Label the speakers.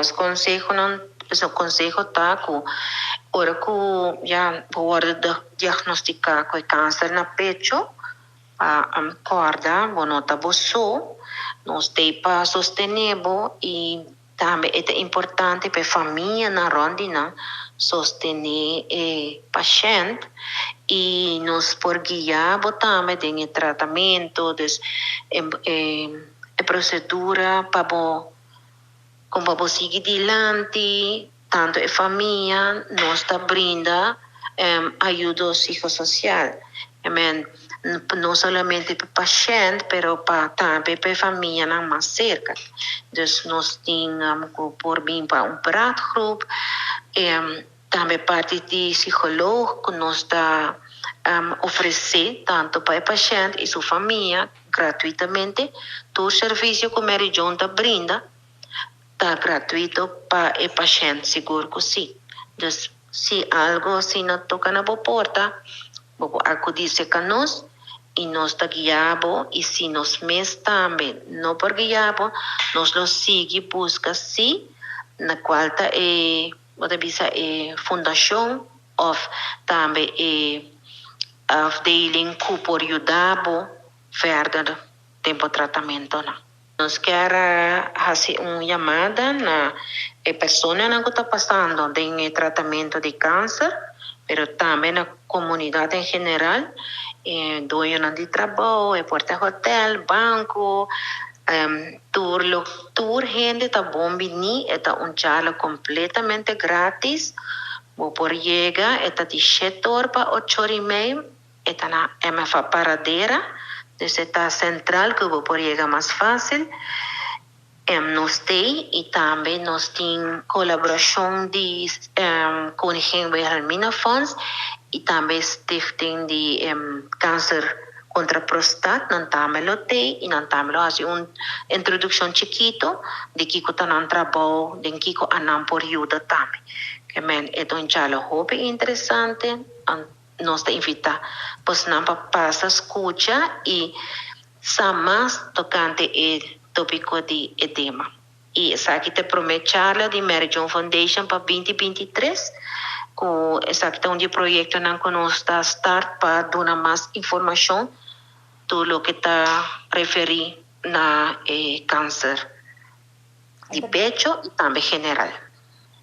Speaker 1: nos consejo não so consejo tá com ora que já pode diagnosticar com câncer na pecho a corda bueno tá boço nós tem para sostener e também é importante para a família na rondina sostener paciente e nos por guiar também tem tratamento des procedura para como para seguir adiante tanto a família nos está brinda ajuda psicossocial não somente para o paciente, mas também para a família mais cerca. Então, nós temos por vir para praatgroep, também parte de psicólogo que nos está oferecer tanto para o paciente e sua família gratuitamente todo o serviço que a região está brinda está gratuito para o paciente seguro que sim. Então, se algo assim não toca na porta, vou acudir-se com nós e nós está guiado e se nós mesmos também não por guiado nós lo sigue busca sim na qual está fundação ou também afdeling que por ajudar verder tempo tratamento não. Nós queremos fazer uma chamada na pessoa que está passando em tratamento de câncer, mas também na comunidade em geral, dueños de trabalho, porta hotel, banco, tour gente está bom venir, está charla completamente grátis, vou por llegar, está de 7 horas para 8 horas e meia, está na MFA Paradeira, desde está central que vou por llegar mais fácil. Nós tem e também nós temos colaboração de Koningin Wilhelmina Fonds e também Stichting de Câncer contra Prostate, não também lo tem e não também lo faz introdução chiquito de que está no trabalho, de que anam por ajuda também. Que é um chalo hobby interessante, nós te invita pois não para passar escuta e mais tocante o tópico de edema. E essa aqui te promete charla de Meridian Foundation para 2023, com essa aqui um projeto que nós está start para dar mais informação do que está referido na câncer de pecho e também general.